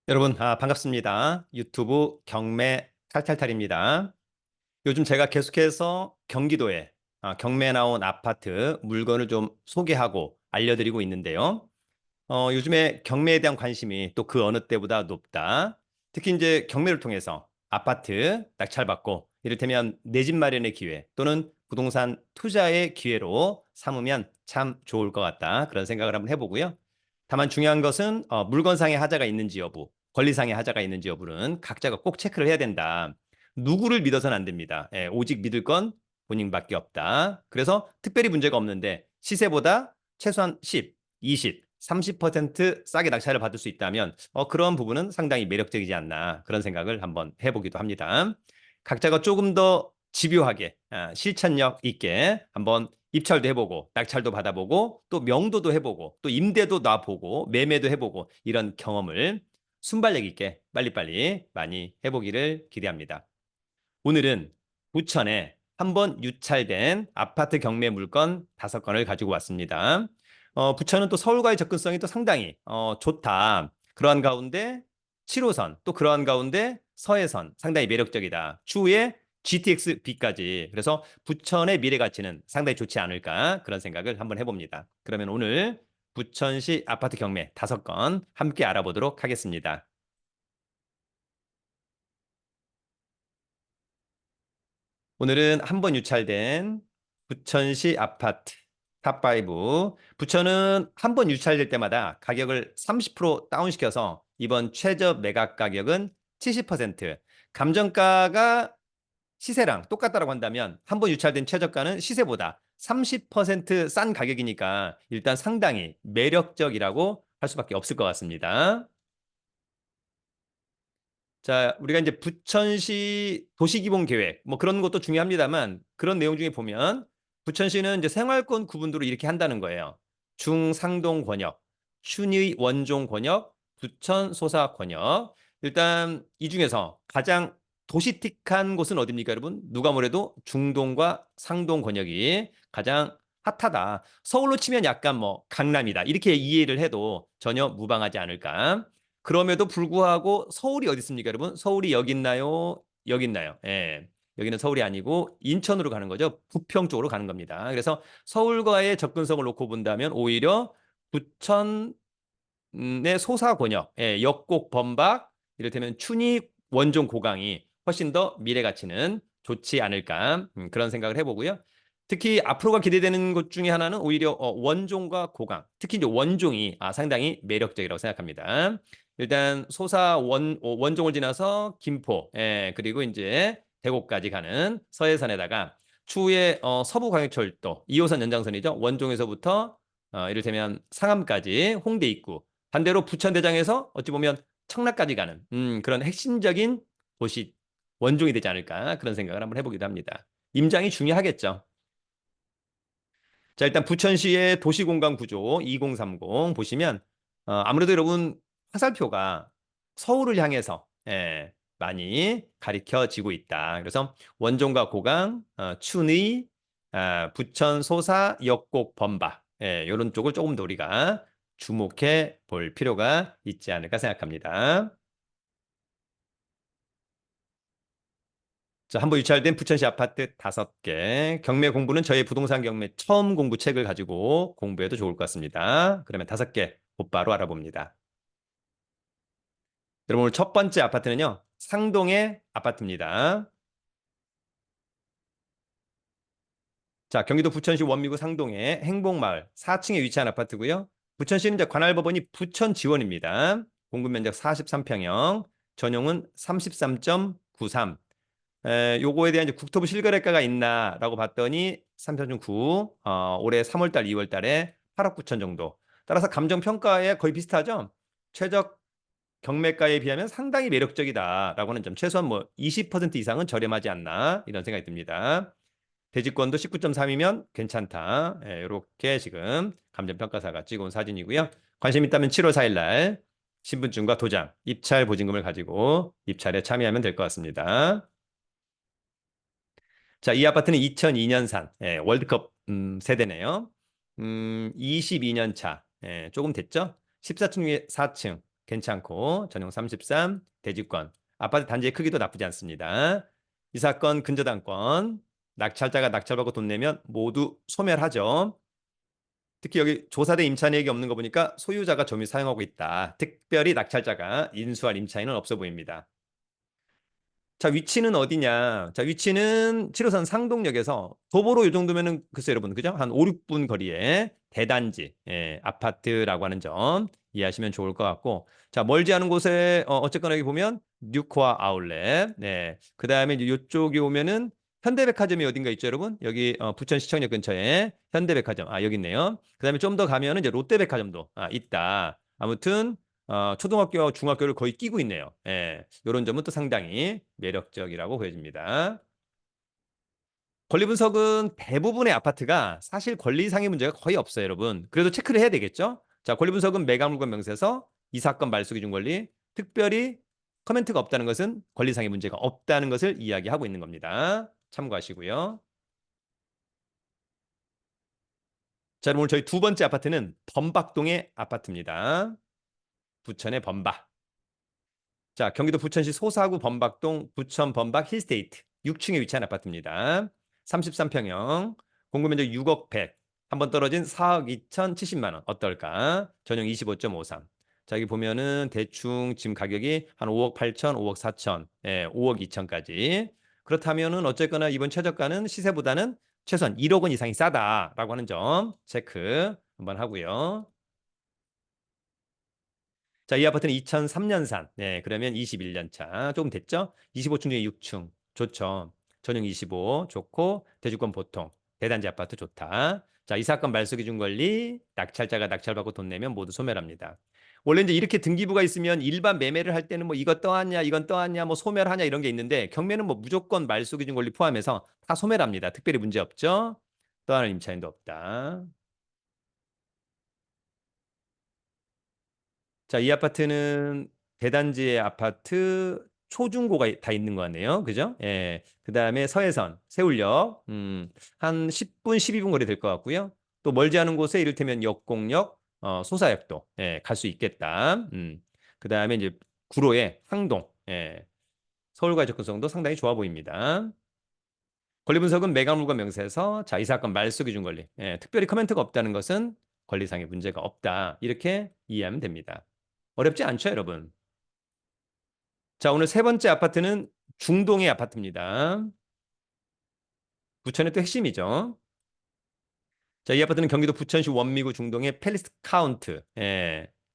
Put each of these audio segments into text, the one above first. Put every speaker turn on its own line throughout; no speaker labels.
여러분, 반갑습니다. 유튜브 경매 탈탈탈입니다. 요즘 제가 계속해서 경기도에 경매 나온 아파트 물건을 좀 소개하고 알려드리고 있는데요. 요즘에 경매에 대한 관심이 또 그 어느 때보다 높다. 특히 이제 경매를 통해서 아파트 낙찰받고 이를테면 내 집 마련의 기회 또는 부동산 투자의 기회로 삼으면 참 좋을 것 같다. 그런 생각을 한번 해보고요. 다만 중요한 것은 물건상의 하자가 있는지 여부, 권리상의 하자가 있는지 여부는 각자가 꼭 체크를 해야 된다. 누구를 믿어서는 안 됩니다. 예, 오직 믿을 건 본인밖에 없다. 그래서 특별히 문제가 없는데 시세보다 최소한 10, 20, 30% 싸게 낙찰을 받을 수 있다면 그런 부분은 상당히 매력적이지 않나 그런 생각을 한번 해보기도 합니다. 각자가 조금 더 집요하게 실천력 있게 한번 입찰도 해보고 낙찰도 받아보고 또 명도도 해보고 또 임대도 놔보고 매매도 해보고 이런 경험을 순발력 있게 빨리빨리 많이 해보기를 기대합니다. 오늘은 부천에 한번 유찰된 아파트 경매 물건 5건을 가지고 왔습니다. 부천은 또 서울과의 접근성이 또 상당히 좋다. 그러한 가운데 7호선, 또 그러한 가운데 서해선 상당히 매력적이다. 추후에 GTX B까지. 그래서 부천의 미래 가치는 상당히 좋지 않을까 그런 생각을 한번 해봅니다. 그러면 오늘 부천시 아파트 경매 5건 함께 알아보도록 하겠습니다. 오늘은 한 번 유찰된 부천시 아파트 탑5. 부천은 한 번 유찰될 때마다 가격을 30% 다운시켜서 이번 최저 매각 가격은 70%. 감정가가 시세랑 똑같다라고 한다면 한 번 유찰된 최저가는 시세보다 30%싼 가격이니까 일단 상당히 매력적이라고 할 수밖에 없을 것 같습니다. 자, 우리가 이제 부천시 도시기본계획 뭐 그런 것도 중요합니다만 그런 내용 중에 보면 부천시는 이제 생활권 구분도로 이렇게 한다는 거예요. 중상동 권역, 춘의 원종 권역, 부천 소사 권역. 일단 이 중에서 가장 도시틱한 곳은 어디입니까, 여러분? 누가 뭐래도 중동과 상동 권역이 가장 핫하다. 서울로 치면 약간 뭐 강남이다. 이렇게 이해를 해도 전혀 무방하지 않을까. 그럼에도 불구하고 서울이 어디 있습니까, 여러분? 서울이 여기 있나요? 여기 있나요? 예. 여기는 서울이 아니고 인천으로 가는 거죠. 부평 쪽으로 가는 겁니다. 그래서 서울과의 접근성을 놓고 본다면 오히려 부천의 소사 권역, 예, 역곡 범박, 이를테면 춘희 원종 고강이 훨씬 더 미래 가치는 좋지 않을까 그런 생각을 해보고요. 특히 앞으로가 기대되는 것 중에 하나는 오히려 원종과 고강, 특히 이제 원종이 상당히 매력적이라고 생각합니다. 일단 소사 원종을 지나서 김포, 예, 그리고 이제 대구까지 가는 서해선에다가 추후에 서부광역철도 2호선 연장선이죠. 원종에서부터 이를테면 상암까지 홍대 입구, 반대로 부천대장에서 어찌 보면 청라까지 가는 그런 핵심적인 도시 원종이 되지 않을까 그런 생각을 한번 해보기도 합니다. 임장이 중요하겠죠. 자, 일단 부천시의 도시공간 구조 2030 보시면 아무래도 여러분 화살표가 서울을 향해서 많이 가리켜지고 있다. 그래서 원종과 고강, 춘의, 부천 소사, 역곡 범박 이런 쪽을 조금 더 우리가 주목해 볼 필요가 있지 않을까 생각합니다. 자, 한번 유찰된 부천시 아파트 5개. 경매 공부는 저희 부동산 경매 처음 공부 책을 가지고 공부해도 좋을 것 같습니다. 그러면 5개 곧바로 알아봅니다. 여러분, 오늘 첫 번째 아파트는요, 상동의 아파트입니다. 자, 경기도 부천시 원미구 상동의 행복마을 4층에 위치한 아파트고요. 부천시는 이제 관할법원이 부천 지원입니다. 공급 면적 43평형, 전용은 33.93. 요거에 대한 이제 국토부 실거래가가 있나라고 봤더니 3.9, 올해 3월달, 2월달에 8억 9천 정도. 따라서 감정평가에 거의 비슷하죠. 최적 경매가에 비하면 상당히 매력적이다라고 하는 점, 최소한 뭐 20% 이상은 저렴하지 않나 이런 생각이 듭니다. 대지권도 19.3이면 괜찮다. 이렇게 지금 감정평가사가 찍어온 사진이고요. 관심 있다면 7월 4일 날 신분증과 도장, 입찰 보증금을 가지고 입찰에 참여하면 될 것 같습니다. 자, 이 아파트는 2002년산 월드컵 세대네요. 22년 차. 조금 됐죠? 14층 중에 4층. 괜찮고 전용 33 대지권. 아파트 단지의 크기도 나쁘지 않습니다. 이 사건 근저당권. 낙찰자가 낙찰받고 돈 내면 모두 소멸하죠. 특히 여기 조사대 임차인에게 없는 거 보니까 소유자가 점유 사용하고 있다. 특별히 낙찰자가 인수할 임차인은 없어 보입니다. 자, 위치는 어디냐? 자, 위치는 7호선 상동역에서 도보로 이 정도면은 글쎄요, 여러분, 그죠? 한 5, 6분 거리에 대단지, 아파트라고 하는 점 이해하시면 좋을 것 같고. 자, 멀지 않은 곳에 어쨌거나 여기 보면 뉴코아 아울렛. 네. 그다음에 이제 이쪽에 오면은 현대백화점이 어딘가 있죠, 여러분? 여기 부천시청역 근처에 현대백화점. 아, 여기 있네요. 그다음에 좀 더 가면은 이제 롯데백화점도 있다. 아무튼 초등학교와 중학교를 거의 끼고 있네요. 예, 이런 점은 또 상당히 매력적이라고 보여집니다. 권리 분석은 대부분의 아파트가 사실 권리상의 문제가 거의 없어요, 여러분. 그래도 체크를 해야 되겠죠? 자, 권리 분석은 매각물건 명세서, 이 사건 말소 기준 권리, 특별히 커멘트가 없다는 것은 권리상의 문제가 없다는 것을 이야기하고 있는 겁니다. 참고하시고요. 자, 그럼 오늘 저희 두 번째 아파트는 범박동의 아파트입니다. 부천의 범박. 자, 경기도 부천시 소사구 범박동 부천 범박 힐스테이트 6층에 위치한 아파트입니다. 33평형, 공급면적 6억 100, 한 번 떨어진 4억 2,070만 원. 어떨까? 전용 25.53. 자, 여기 보면은 대충 지금 가격이 한 5억 8천, 5억 4천, 5억 2천까지. 그렇다면은 어쨌거나 이번 최저가는 시세보다는 최소한 1억 원 이상이 싸다라고 하는 점 체크 한번 하고요. 자, 이 아파트는 2003년산. 네, 그러면 21년 차. 조금 됐죠? 25층 중에 6층. 좋죠. 전용 25 좋고 대주권 보통. 대단지 아파트 좋다. 자, 이 사건 말소 기준 권리, 낙찰자가 낙찰받고 돈 내면 모두 소멸합니다. 원래 이제 이렇게 등기부가 있으면 일반 매매를 할 때는 뭐 이것 떠왔냐, 이건 떠왔냐, 뭐 소멸하냐 이런 게 있는데 경매는 뭐 무조건 말소 기준 권리 포함해서 다 소멸합니다. 특별히 문제 없죠? 떠나는 임차인도 없다. 자, 이 아파트는 대단지의 아파트 초중고가 다 있는 거 같네요. 그죠? 예. 그다음에 서해선, 세울역, 한 10분, 12분 거리 될 것 같고요. 또 멀지 않은 곳에 이를테면 역공역, 소사역도 갈 수 있겠다. 그다음에 이제 구로의 항동, 서울과의 접근성도 상당히 좋아 보입니다. 권리 분석은 매각물건 명세서, 자, 이 사건 말소 기준 권리, 특별히 커멘트가 없다는 것은 권리상의 문제가 없다. 이렇게 이해하면 됩니다. 어렵지 않죠, 여러분? 자, 오늘 세 번째 아파트는 중동의 아파트입니다. 부천의 또 핵심이죠. 자, 이 아파트는 경기도 부천시 원미구 중동의 팰리스 카운티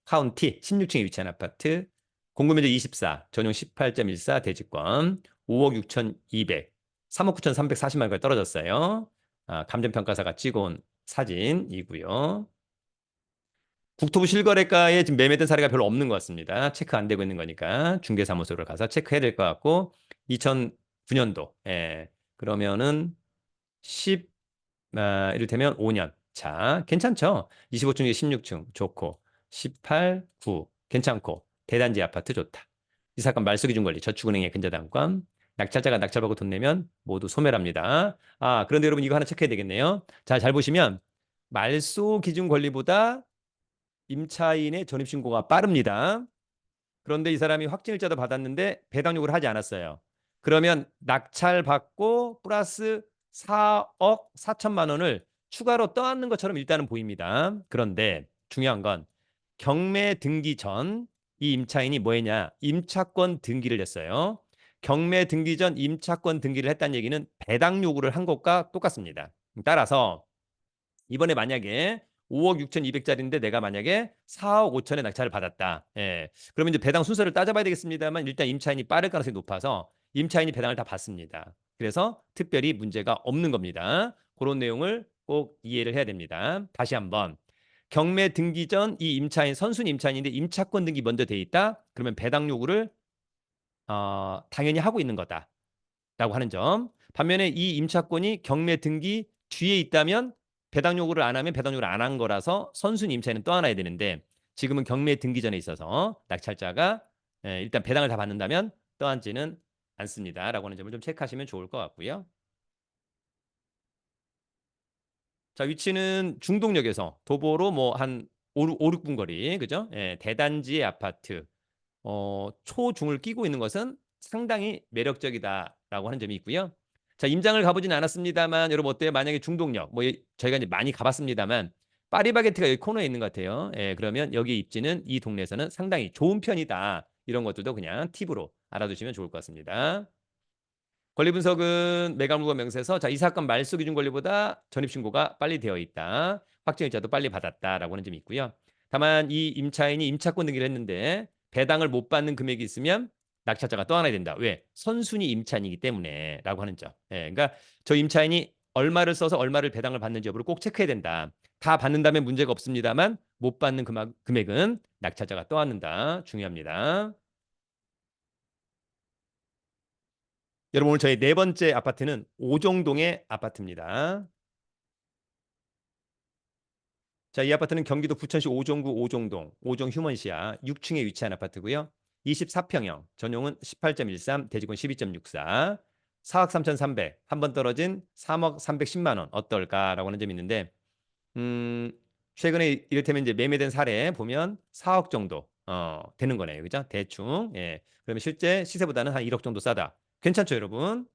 16층에 위치한 아파트. 공급면적 24, 전용 18.14 대지권, 5억 6,200, 3억 9,340만 원까지 떨어졌어요. 감정평가사가 찍어온 사진이고요. 국토부 실거래가에 지금 매매된 사례가 별로 없는 것 같습니다. 체크 안 되고 있는 거니까 중개사무소를 가서 체크해야 될 것 같고 2009년도 그러면은 10 이를테면 5년 자 괜찮죠? 25층 중에 16층 좋고 18, 9 괜찮고 대단지 아파트 좋다. 이 사건 말소 기준 권리 저축은행의 근저당권 낙찰자가 낙찰받고 돈 내면 모두 소멸합니다. 그런데 여러분 이거 하나 체크해야 되겠네요. 자, 잘 보시면 말소 기준 권리보다 임차인의 전입신고가 빠릅니다. 그런데 이 사람이 확정일자도 받았는데 배당 요구를 하지 않았어요. 그러면 낙찰받고 플러스 4억 4천만 원을 추가로 떠안는 것처럼 일단은 보입니다. 그런데 중요한 건 경매 등기 전 이 임차인이 뭐 했냐? 임차권 등기를 했어요. 경매 등기 전 임차권 등기를 했다는 얘기는 배당 요구를 한 것과 똑같습니다. 따라서 이번에 만약에 5억 6,200짜리인데 내가 만약에 4억 5천에 낙찰을 받았다. 그러면 이제 배당 순서를 따져봐야 되겠습니다만 일단 임차인이 빠를 가능성이 높아서 임차인이 배당을 다 받습니다. 그래서 특별히 문제가 없는 겁니다. 그런 내용을 꼭 이해를 해야 됩니다. 다시 한번 경매 등기 전 이 임차인 선순위 임차인인데 임차권 등기 먼저 돼 있다. 그러면 배당 요구를 당연히 하고 있는 거다. 라고 하는 점. 반면에 이 임차권이 경매 등기 뒤에 있다면 배당 요구를 안 하면 배당 요구를 안 한 거라서 선순위 임차인은 떠안아야 되는데 지금은 경매 등기 전에 있어서 낙찰자가 일단 배당을 다 받는다면 떠안지는 않습니다라고 하는 점을 좀 체크하시면 좋을 것 같고요. 자, 위치는 중동역에서 도보로 뭐 한 5, 6분 거리, 그죠? 예, 대단지의 아파트. 초중을 끼고 있는 것은 상당히 매력적이다라고 하는 점이 있고요. 자, 임장을 가보진 않았습니다만 여러분 어때요? 만약에 중동역, 뭐 저희가 이제 많이 가봤습니다만 파리바게트가 여기 코너에 있는 것 같아요. 예, 그러면 여기 입지는 이 동네에서는 상당히 좋은 편이다. 이런 것들도 그냥 팁으로 알아두시면 좋을 것 같습니다. 권리 분석은 매각물건 명세서 자, 이 사건 말소 기준 권리보다 전입신고가 빨리 되어 있다. 확정일자도 빨리 받았다라고 하는 점이 있고요. 다만 이 임차인이 임차권 등기를 했는데 배당을 못 받는 금액이 있으면 낙찰자가 떠안아야 된다. 왜? 선순위 임차인이기 때문에 라고 하는 점. 예, 그러니까 저 임차인이 얼마를 써서 얼마를 배당을 받는지 여부를 꼭 체크해야 된다. 다 받는다면 문제가 없습니다만 못 받는 금액은 낙찰자가 떠안는다. 중요합니다. 여러분 오늘 저희 네 번째 아파트는 오정동의 아파트입니다. 자, 이 아파트는 경기도 부천시 오정구 오정동, 오정 휴먼시아 6층에 위치한 아파트고요. 24평형, 전용은 18.13, 대지권 12.64, 4억 3,300, 한 번 떨어진 3억 310만 원 어떨까라고 하는 점이 있는데 최근에 이를테면 이제 매매된 사례 보면 4억 정도 되는 거네요. 그죠? 대충. 예. 그러면 실제 시세보다는 한 1억 정도 싸다. 괜찮죠, 여러분?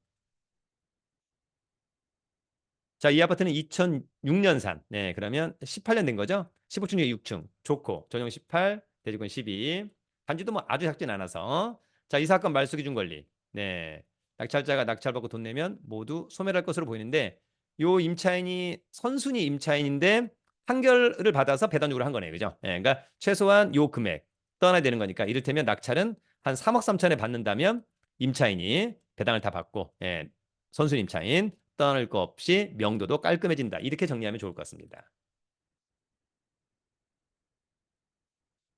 자, 이 아파트는 2006년산. 네, 그러면 18년 된 거죠? 15층 중에 6층. 좋고, 전용 18, 대지권 12. 단지도 뭐 아주 작진 않아서. 자, 이 사건 말소 기준 권리. 네. 낙찰자가 낙찰받고 돈 내면 모두 소멸할 것으로 보이는데 요 임차인이 선순위 임차인인데 판결을 받아서 배당 요구를 한 거네요. 그죠? 네, 그러니까 최소한 요 금액 떠나야 되는 거니까 이를테면 낙찰은 한 3억 3천에 받는다면 임차인이 배당을 다 받고 예, 선순위 임차인 떠날 거 없이 명도도 깔끔해진다. 이렇게 정리하면 좋을 것 같습니다.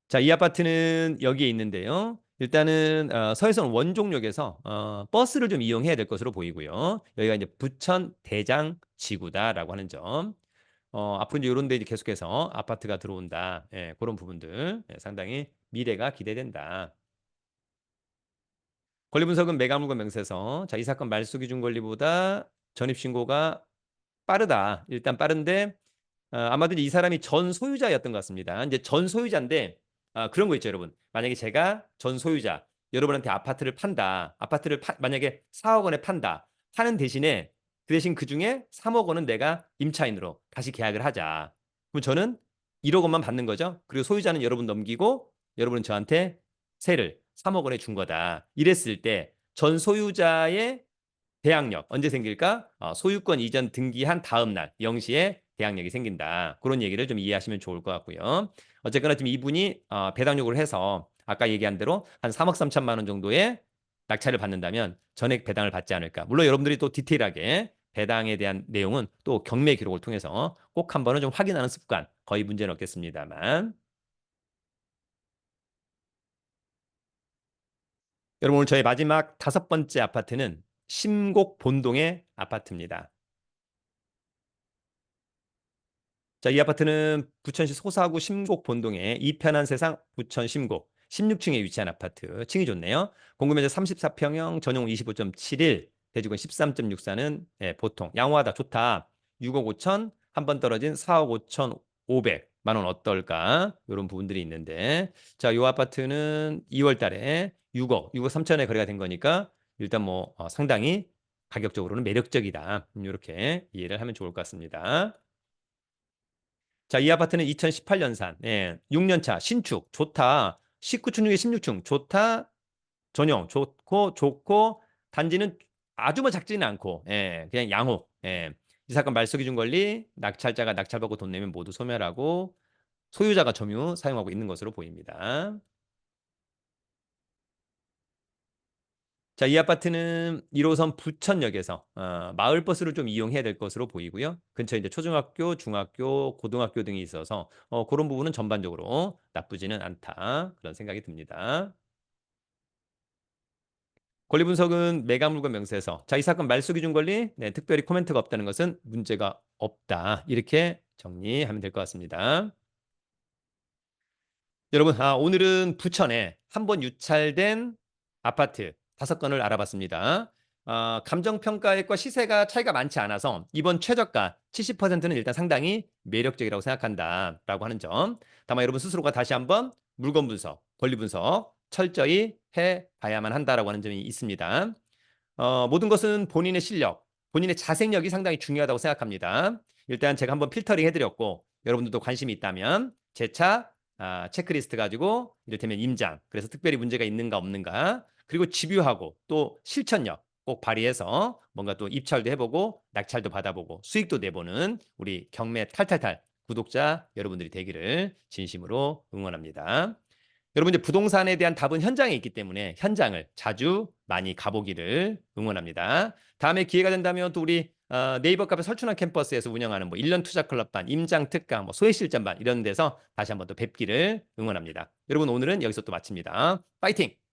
자, 이 아파트는 여기에 있는데요. 일단은 서해선 원종역에서 버스를 좀 이용해야 될 것으로 보이고요. 여기가 이제 부천 대장 지구다라고 하는 점. 앞으로 이제 이런 데 이제 계속해서 아파트가 들어온다. 예, 그런 부분들 상당히 미래가 기대된다. 권리 분석은 매각물건 명세서. 자, 이 사건 말소 기준 권리보다 전입 신고가 빠르다. 일단 빠른데 아마도 이 사람이 전 소유자였던 것 같습니다. 이제 전 소유자인데 그런 거 있죠, 여러분. 만약에 제가 전 소유자, 여러분한테 아파트를 판다. 만약에 4억 원에 판다. 파는 대신에 그 대신 그 중에 3억 원은 내가 임차인으로 다시 계약을 하자. 그럼 저는 1억 원만 받는 거죠. 그리고 소유자는 여러분 넘기고 여러분은 저한테 세를 3억 원에 준 거다. 이랬을 때 전 소유자의 대항력 언제 생길까? 소유권 이전 등기한 다음 날 0시에 대항력이 생긴다. 그런 얘기를 좀 이해하시면 좋을 것 같고요. 어쨌거나 지금 이분이 배당 요구를 해서 아까 얘기한 대로 한 3억 3천만 원 정도의 낙찰을 받는다면 전액 배당을 받지 않을까. 물론 여러분들이 또 디테일하게 배당에 대한 내용은 또 경매 기록을 통해서 꼭 한 번은 좀 확인하는 습관 거의 문제는 없겠습니다만 여러분 오늘 저희 마지막 다섯 번째 아파트는 심곡 본동의 아파트입니다. 자, 이 아파트는 부천시 소사구 심곡 본동의 이편한 세상 부천 심곡 16층에 위치한 아파트. 층이 좋네요. 공급면적 34평형, 전용 25.71, 대지권 13.64는 예, 보통 양호하다, 좋다. 6억 5천, 한 번 떨어진 4억 5천 5백만 원 어떨까? 이런 부분들이 있는데 자, 이 아파트는 2월 달에 6억 3천에 거래가 된 거니까 일단 뭐 상당히 가격적으로는 매력적이다. 이렇게 이해를 하면 좋을 것 같습니다. 자, 이 아파트는 2018년산. 예, 6년 차 신축 좋다. 19층 중에 16층 좋다. 전용 좋고 단지는 아주 뭐 작지는 않고 예, 그냥 양호. 예. 이 사건 말소 기준 권리 낙찰자가 낙찰받고 돈 내면 모두 소멸하고 소유자가 점유 사용하고 있는 것으로 보입니다. 자, 이 아파트는 1호선 부천역에서 마을버스를 좀 이용해야 될 것으로 보이고요. 근처에 이제 초중학교, 중학교, 고등학교 등이 있어서 그런 부분은 전반적으로 나쁘지는 않다. 그런 생각이 듭니다. 권리 분석은 매각물건 명세서. 자, 이 사건 말소 기준 권리, 네, 특별히 코멘트가 없다는 것은 문제가 없다. 이렇게 정리하면 될 것 같습니다. 여러분, 오늘은 부천에 한 번 유찰된 아파트 5건을 알아봤습니다. 감정평가액과 시세가 차이가 많지 않아서 이번 최저가 70%는 일단 상당히 매력적이라고 생각한다라고 하는 점. 다만 여러분 스스로가 다시 한번 물건 분석, 권리 분석 철저히 해 봐야만 한다라고 하는 점이 있습니다. 모든 것은 본인의 실력, 본인의 자생력이 상당히 중요하다고 생각합니다. 일단 제가 한번 필터링 해드렸고 여러분들도 관심이 있다면 제 차 체크리스트 가지고 이를테면 임장, 그래서 특별히 문제가 있는가 없는가, 그리고 집요하고 또 실천력 꼭 발휘해서 뭔가 또 입찰도 해보고 낙찰도 받아보고 수익도 내보는 우리 경매 탈탈탈 구독자 여러분들이 되기를 진심으로 응원합니다. 여러분 이제 부동산에 대한 답은 현장에 있기 때문에 현장을 자주 많이 가보기를 응원합니다. 다음에 기회가 된다면 또 우리 네이버 카페 설춘환 캠퍼스에서 운영하는 뭐 1년 투자 클럽반, 임장 특강, 뭐 소액실전반 이런 데서 다시 한번 또 뵙기를 응원합니다. 여러분 오늘은 여기서 또 마칩니다. 파이팅!